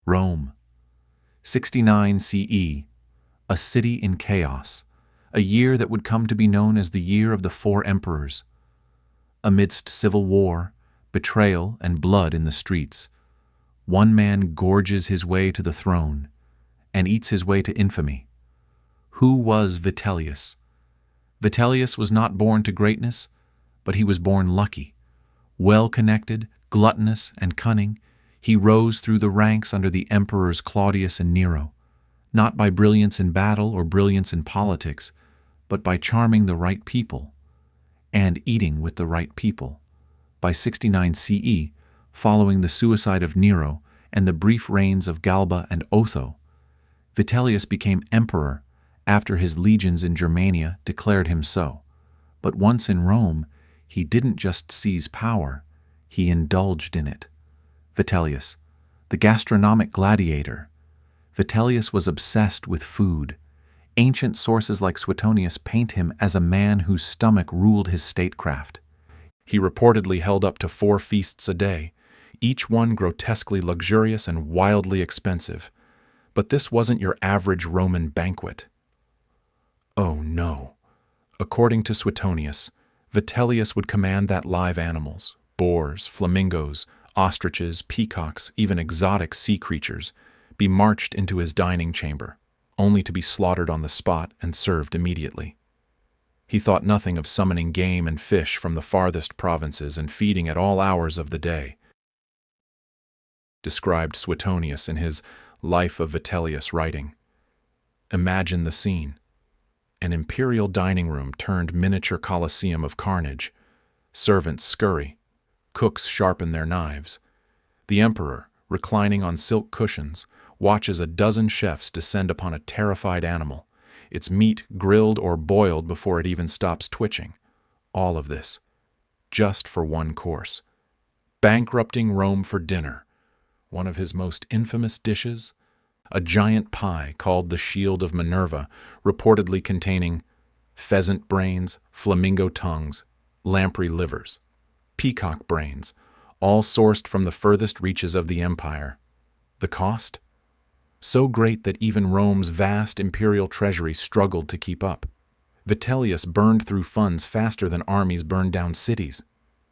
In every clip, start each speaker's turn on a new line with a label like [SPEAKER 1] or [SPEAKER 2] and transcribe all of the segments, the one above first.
[SPEAKER 1] Rome. 69 CE, a city in chaos, a year that would come to be known as the Year of the Four Emperors. Amidst civil war, betrayal, and blood in the streets, one man gorges his way to the throne and eats his way to infamy. Who was Vitellius? Vitellius was not born to greatness, but he was born lucky. Well-connected, gluttonous, and cunning, he rose through the ranks under the emperors Claudius and Nero, not by brilliance in battle or brilliance in politics, but by charming the right people and eating with the right people. By 69 CE, following the suicide of Nero and the brief reigns of Galba and Otho, Vitellius became emperor after his legions in Germania declared him so. But once in Rome, he didn't just seize power, he indulged in it. Vitellius, the gastronomic gladiator. Vitellius was obsessed with food. Ancient sources like Suetonius paint him as a man whose stomach ruled his statecraft. He reportedly held up to 4 feasts a day, each one grotesquely luxurious and wildly expensive. But this wasn't your average Roman banquet. Oh no. According to Suetonius, Vitellius would command that live animals, boars, flamingos, ostriches, peacocks, even exotic sea creatures, be marched into his dining chamber, only to be slaughtered on the spot and served immediately. He thought nothing of summoning game and fish from the farthest provinces and feeding at all hours of the day. Described Suetonius in his Life of Vitellius writing. Imagine the scene. An imperial dining room turned miniature coliseum of carnage. Servants scurry. Cooks sharpen their knives. The emperor, reclining on silk cushions, watches a dozen chefs descend upon a terrified animal, its meat grilled or boiled before it even stops twitching. All of this, just for one course. Bankrupting Rome for dinner. One of his most infamous dishes, a giant pie called the Shield of Minerva, reportedly containing pheasant brains, flamingo tongues, lamprey livers, peacock brains, all sourced from the furthest reaches of the empire. The cost? So great that even Rome's vast imperial treasury struggled to keep up. Vitellius burned through funds faster than armies burned down cities.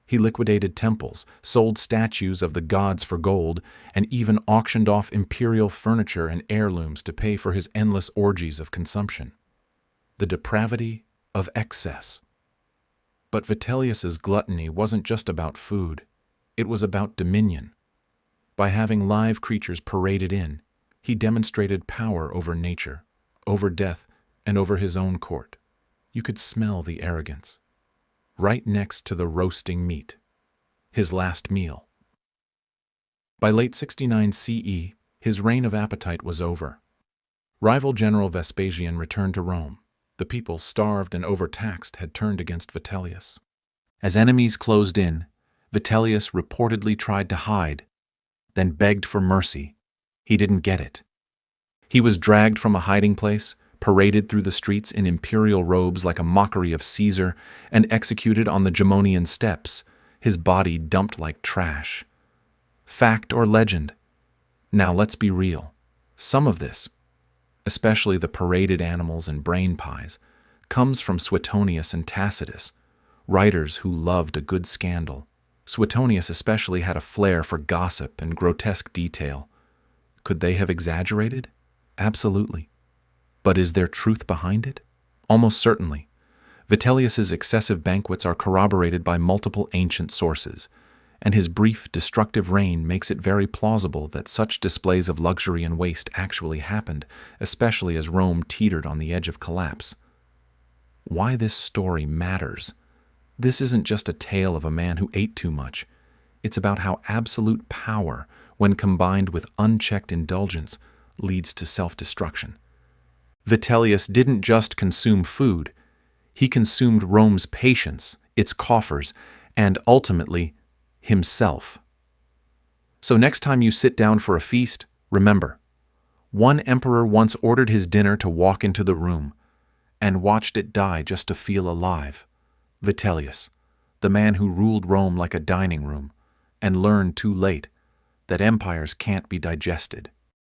[SPEAKER 1] He liquidated temples, sold statues of the gods for gold, and even auctioned off imperial furniture and heirlooms to pay for his endless orgies of consumption. The depravity of excess. But Vitellius's gluttony wasn't just about food. It was about dominion. By having live creatures paraded in, he demonstrated power over nature, over death, and over his own court. You could smell the arrogance. Right next to the roasting meat, his last meal. By late 69 CE, his reign of appetite was over. Rival General Vespasian returned to Rome. The people, starved and overtaxed, had turned against Vitellius. As enemies closed in, Vitellius reportedly tried to hide, then begged for mercy. He didn't get it. He was dragged from a hiding place, paraded through the streets in imperial robes like a mockery of Caesar, and executed on the Gemonian steps, his body dumped like trash. Fact or legend? Now let's be real. Some of this, especially the paraded animals and brain pies, comes from Suetonius and Tacitus, writers who loved a good scandal. Suetonius especially had a flair for gossip and grotesque detail. Could they have exaggerated? Absolutely. But is there truth behind it? Almost certainly. Vitellius's excessive banquets are corroborated by multiple ancient sources, and his brief, destructive reign makes it very plausible that such displays of luxury and waste actually happened, especially as Rome teetered on the edge of collapse. Why this story matters? This isn't just a tale of a man who ate too much. It's about how absolute power, when combined with unchecked indulgence, leads to self-destruction. Vitellius didn't just consume food. He consumed Rome's patience, its coffers, and ultimately, himself. So next time you sit down for a feast, remember, one emperor once ordered his dinner to walk into the room and watched it die just to feel alive. Vitellius, the man who ruled Rome like a dining room and learned too late that empires can't be digested.